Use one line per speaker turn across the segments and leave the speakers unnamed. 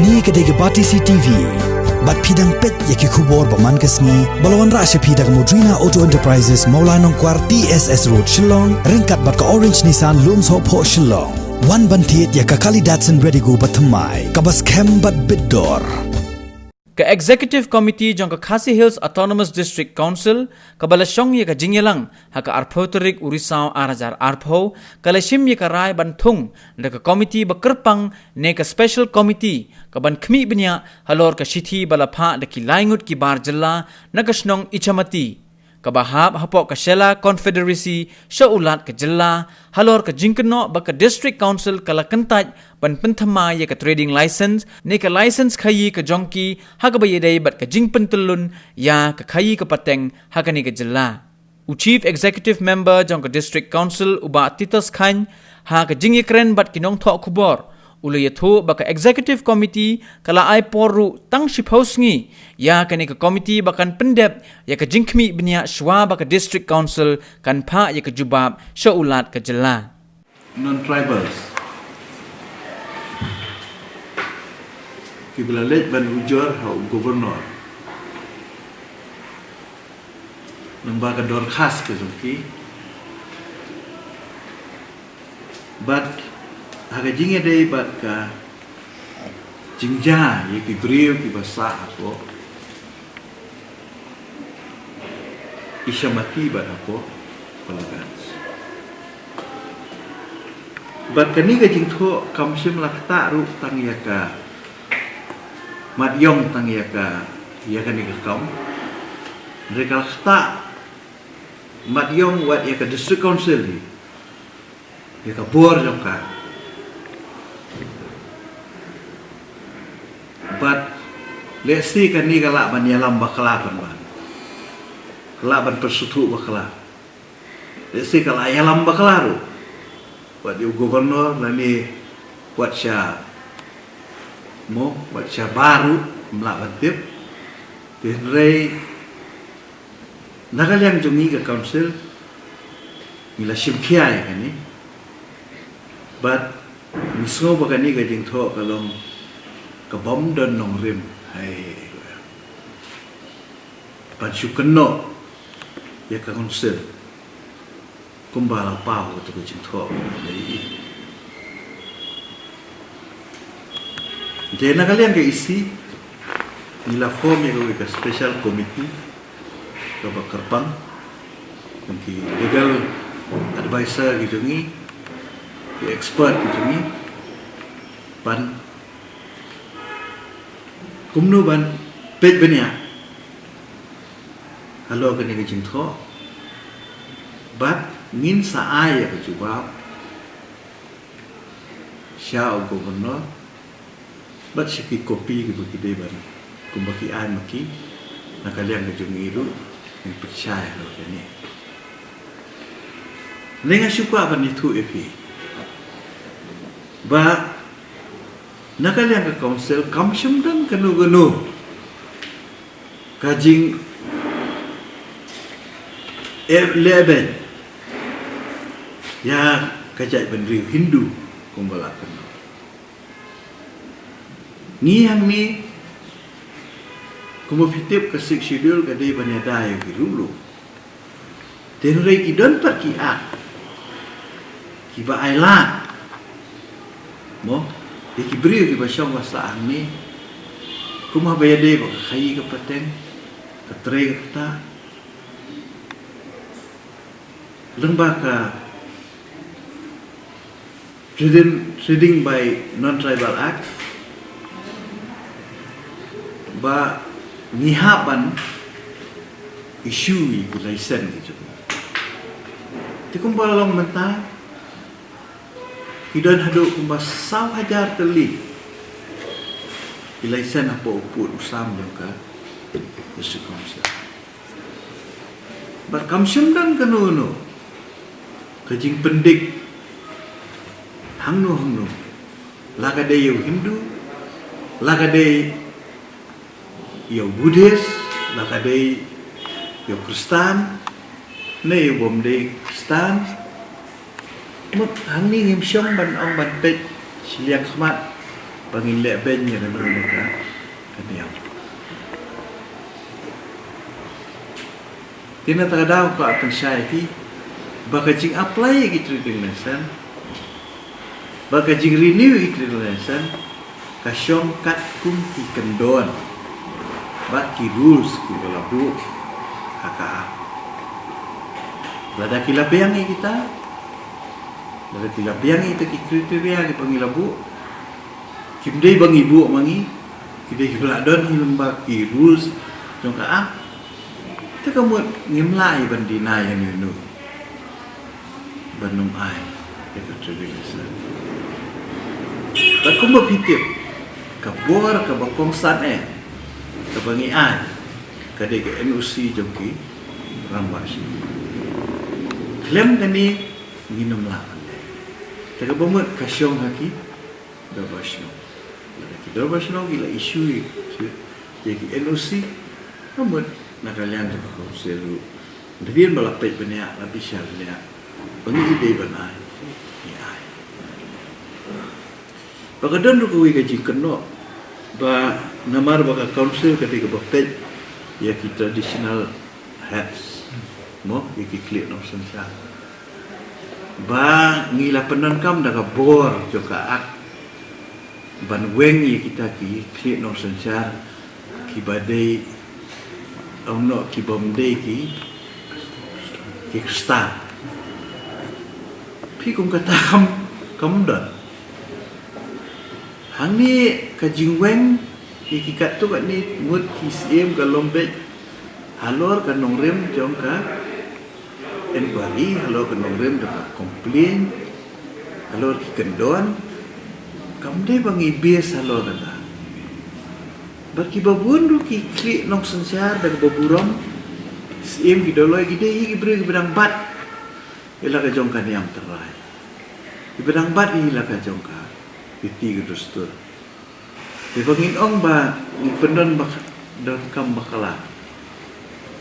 Ni kedai Bati CTV. Bat pidang pet yaki kubor paman kesni. Balawan rasya pidang Modrina Auto Enterprises Maulanong Kwar TSS Road Shillong. Ringkat bat ka Orange Nissan Lums Hop Ho Shillong. Wan bantiet yaka kali Datsun ready go batamai. Kabas kem bat bidor.
Ka Executive Committee jong ka Khasi Hills Autonomous District Council kabalashong ye ka jingyelang haka arphotorik urisau arajar arpho kalashim ye ka rai banthung nda ka committee bakerpang ne ka special committee ka ban khmi bnya halor ka shithi balapha da ki laingut ki bar jilla nagashnong ichamati ka bahab hapok ka Shela Confederacy shaulat ka jilla halor ka jingkno ba ka district council kala kentaj ban penthama ye ka trading license ne ka license khayi ka jongki haga ba yedai bat ka jingpen tulun ya ka khayi ka pateng haga ne ka jilla u chief executive member jong ka district council uba titos khan ha ka jingi kren bat kinong tho khubor ulu yathu ba ka executive committee kala ai poru tang shiphosngi ya ka ne ka committee bakan pendep ya ka jingkhmi bnya shwa ba ka district council kan pha ya ka jubab shaulat ka jilla
non-tribals kiblalet ban ujor ha governor lembaga dor khas ke zoki but haga jinge dei bat ka jingja ye ki brio ki basa ako ishamati bat ako palagans bat kani ga jingtho kamsim lakta ru tangyaka madyong tangyaka yakani ka kam rekal khta madyong wat yaka district council yaka bor jongka but let's see kan ni kala ban yalam bakla ban kala ban persutu bakla let's see kala yalam bakla ru buat you governor nani buat sya mo buat sya baru melak bantip tenrei nagal yang jongi ke council mila simkhia kan ni but misgo bagani ga jing tho kalong kabom dan nong rim hai panchu keno ya ka council kumbala pau to ko jing tho dei de na kalian ke isi nila form ya ka special committee ka bakarpang ki legal advisor gitu ni expert gitu ni pan kumno ban pet benya halo kene ke jingtho bat ngin sa ai ka jubab sha governor bat siki kopi ke bagi de ban kumbaki ai maki nakalian ke jungiru yang percaya lo kene lenga syukwa ban itu epi ba nakalian ke council kamsyum dan kenu-kenu kajing leben ya kajai bendri Hindu kumbala kenu ni yang ni kumufitip ke sik schedule kadai banyada yang dirulu tenrei kidon per kiat kiba ailan mo Iki beri ke basyong wasa ni, kumah bayade bak khayi ke pateng, katre kata, lembaga trading by non-tribal act, ba nihapan isu ke license gitu. Tikumpal long mentah. Idan haduk kumbas saw hajar teli ilaisan apa uput usam juga district council berkamsyum dan kenu kajing pendik hangno laga de yo Hindu laga de yo Buddhis laga de yo Kristen ne yo bomde Kristen mut hang ni ngim syong ban ong ban pet siliak khmat pangin le ben ya mereka kaniam tina tagadaw ko akan syai baka jing apply gitu dengan lesson baka jing renew gitu dengan lesson kasyong kat kum ki kendon baki rules ku labu haka lada kilapiang kita lada kilapiang itu ki kriteria di pangilabu kimdei bang ibu mangi kidei beladon hilembak ki rules jong ka ta kamu ngimlai bandina yang yunu banung ai itu tradisi tak kumba pikir kabor ka bakong san ka bangi ai ka de ke NOC jongki rambas klem kani nginum la ta ka bomot ka syong haki dobasno lagi dobasno gila isu ya ki NOC namun nakalian ko selu dia melapet banyak lebih syarnya bangi ide banai ya Pagkadan ko kuwi kajing keno ba namar baka council ketika bakte ya ki traditional heads mo iki klik no sensa ba ngila penan kam daga bor joka ak ban weng ya kita ki klik no sensa ki badai ono ki bomde ki start pi kung kata kam dan hang ni kajing weng ikikat tu kat ni mut kisiem ka lombek halor ka nongrem jong ka enquiry halor ka nongrem da complain halor ki kendon kam dei bangi bias halor da baki babun ru ki klik nong sensar da baburom siem ki doloi ki dei ki bre bedang bat ila ka jong ka niam terai ki bedang bat ila ka jong ka piti gitu stur. Di pangin ong ba ni penon bak dan kam bakala.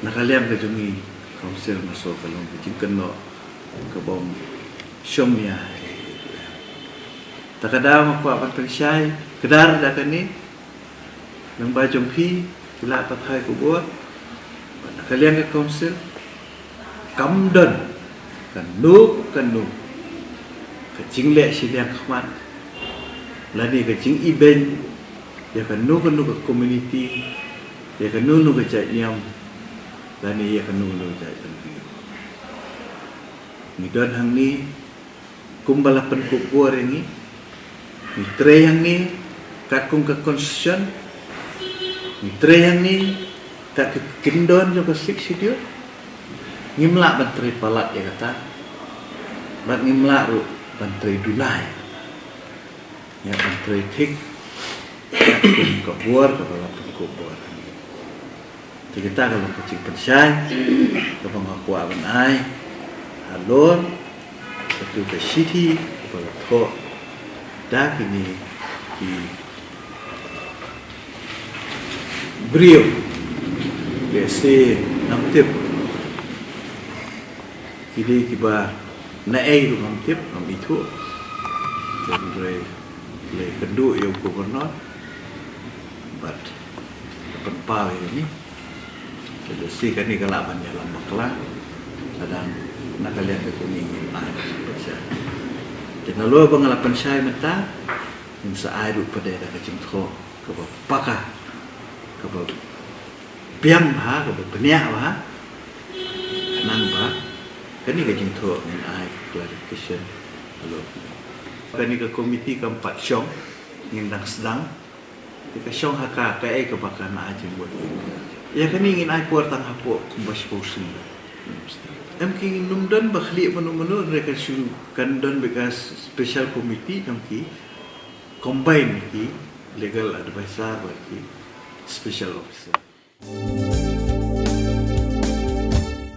Nakaliam ka jungi council masuk kalong kecing keno ke bom syomnya. Takada makwa apa persyai kedar da kani nang ba jompi kila tathai ko buat. Nakaliam ke council kamdan kan nu kecing le sidiang khmat lani kecing event ya kan nu ke community ya kan nu ke cai niam lani ya kan nu cai tanpi ni dan hang ni kumbalapan kubur ini ni tre yang ni kat kum ke concession ni tre yang ni kat ke kindon jo ke sik sidio ngimla bantri palat ya kata bat ngimla ru bantri dunai yang berkritik kubur kepala kubur. Jadi kita kalau kecil persyai, kalau pengakuan ai, halon, itu ke city, kepala kok, dah ini di beliau, biasa namtip, jadi kita naik tu namtip, nam itu, jadi le kedua yang gubernur but penpal ini jadi sih kan ni kalau banyak lama kelah kadang nak kalian itu ni jadi lalu pengalaman saya mata musa air pada dah kecil kau kau pakah kau piam ha kau peniak ha nang ba kan ni kecil kau ni air clarification lalu kani ke komiti keempat syong yang sedang ke syong haka ke ai ke bakal na aje buat ya kani ingin ai puar tang hapo kumbas posi em ki numdan bakhli menu mereka syuru kandan bekas special committee ki combine ki legal advisor ki special officer